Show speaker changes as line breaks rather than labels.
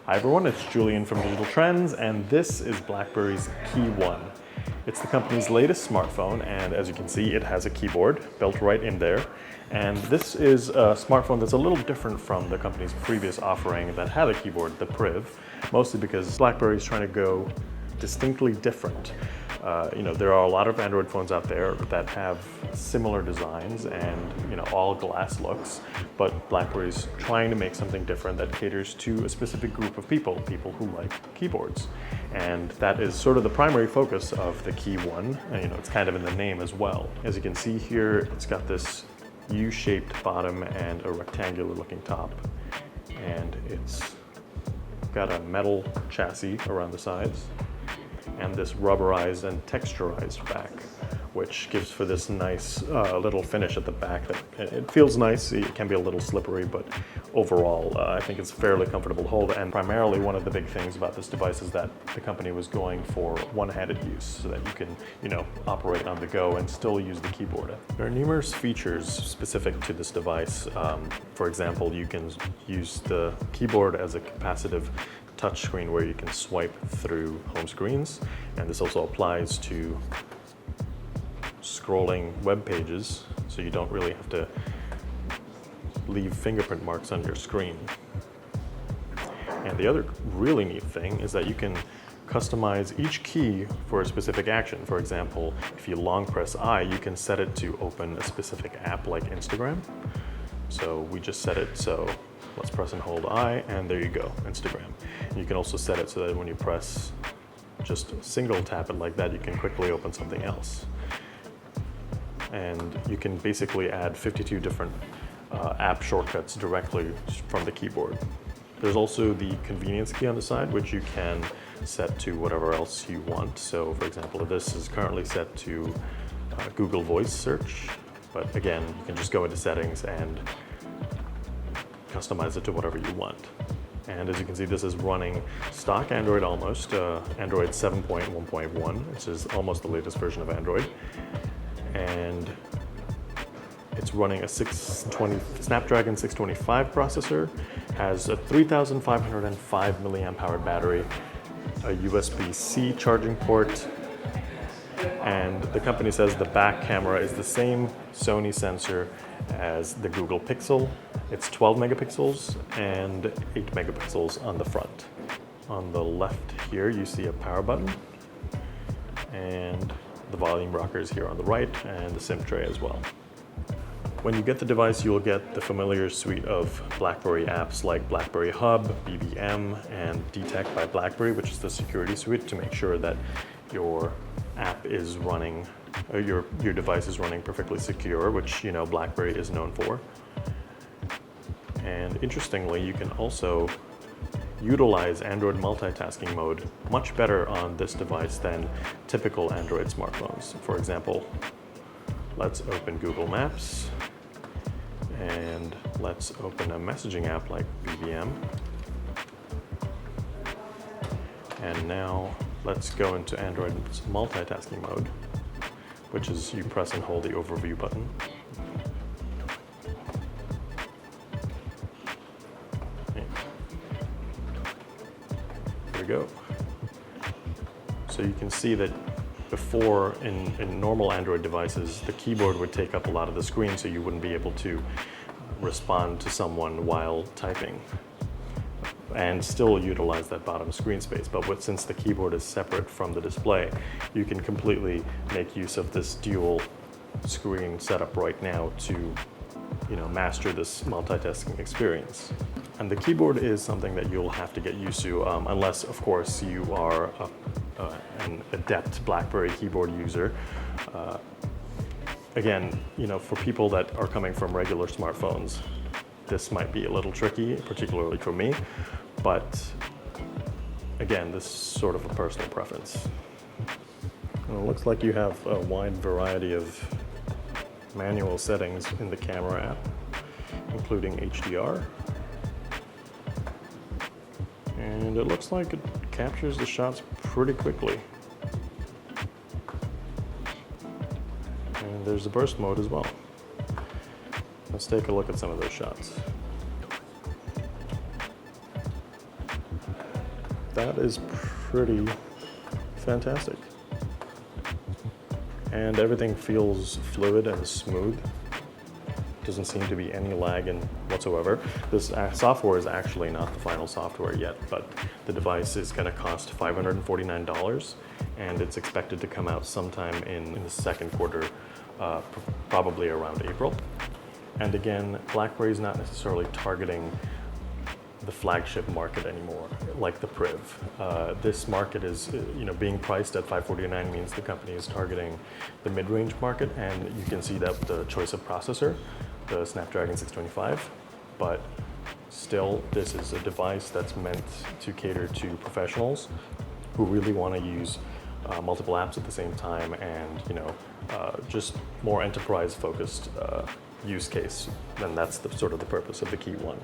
Hi everyone, it's Julian from Digital Trends, and this is Blackberry's KeyOne. It's the company's latest smartphone, and as you can see, it has a keyboard built right in there. And this is a smartphone that's a little different from the company's previous offering that had a keyboard, the Priv, mostly because BlackBerry is trying to go distinctly different. There are a lot of Android phones out there that have similar designs and all glass looks, but BlackBerry's trying to make something different that caters to a specific group of people who like keyboards. And that is sort of the primary focus of the KeyOne, and it's kind of in the name as well. As you can see here, it's got this U-shaped bottom and a rectangular looking top, and it's got a metal chassis around the sides and this rubberized and texturized back, which gives for this nice little finish at the back. That it feels nice. It can be a little slippery, but overall I think it's fairly comfortable to hold. And primarily one of the big things about this device is that the company was going for one-handed use, so that you can operate on the go and still use the keyboard. There are numerous features specific to this device. For example, you can use the keyboard as a capacitive touchscreen where you can swipe through home screens, and this also applies to scrolling web pages, so you don't really have to leave fingerprint marks on your screen. And the other really neat thing is that you can customize each key for a specific action. For example, if you long press I, you can set it to open a specific app like Instagram. So we just set it, so let's press and hold I, and there you go, Instagram. You can also set it so that when you press, just single tap it like that, you can quickly open something else. And you can basically add 52 different app shortcuts directly from the keyboard. There's also the convenience key on the side, which you can set to whatever else you want. So for example, this is currently set to Google Voice search, but again, you can just go into settings and customize it to whatever you want. And as you can see, this is running stock Android almost, Android 7.1.1, which is almost the latest version of Android. And it's running a Snapdragon 625 processor, has a 3,505 milliamp hour battery, a USB-C charging port, and the company says the back camera is the same Sony sensor as the Google Pixel. It's 12 megapixels and 8 megapixels on the front. On the left here, you see a power button, and the volume rocker is here on the right, and the SIM tray as well. When you get the device, you'll get the familiar suite of Blackberry apps like Blackberry Hub, BBM, and Detect by Blackberry, which is the security suite to make sure that your app is running, or your device is running perfectly secure, which Blackberry is known for. And interestingly, you can also utilize Android multitasking mode much better on this device than typical Android smartphones. For example, let's open Google Maps, and let's open a messaging app like BBM. And now let's go into Android's multitasking mode, which is you press and hold the overview button. There we go. So you can see that before, in normal Android devices, the keyboard would take up a lot of the screen, so you wouldn't be able to respond to someone while typing and still utilize that bottom screen space. But since the keyboard is separate from the display, you can completely make use of this dual screen setup right now to master this multitasking experience. And the keyboard is something that you'll have to get used to, unless of course you are an adept Blackberry keyboard user. Again, for people that are coming from regular smartphones, this might be a little tricky, particularly for me, but again, this is sort of a personal preference. Well, it looks like you have a wide variety of manual settings in the camera app, including HDR. And it looks like it captures the shots pretty quickly. And there's a burst mode as well. Let's take a look at some of those shots. that is pretty fantastic. And everything feels fluid and smooth. Doesn't seem to be any lag in whatsoever. This software is actually not the final software yet, but the device is going to cost $549, and it's expected to come out sometime in the second quarter, probably around April. And again, BlackBerry is not necessarily targeting the flagship market anymore, like the Priv. This market is, being priced at $549 means the company is targeting the mid-range market, and you can see that with the choice of processor, the Snapdragon 625, but still, this is a device that's meant to cater to professionals who really want to use multiple apps at the same time, and just more enterprise-focused use case. And that's the sort of the purpose of the KeyOne.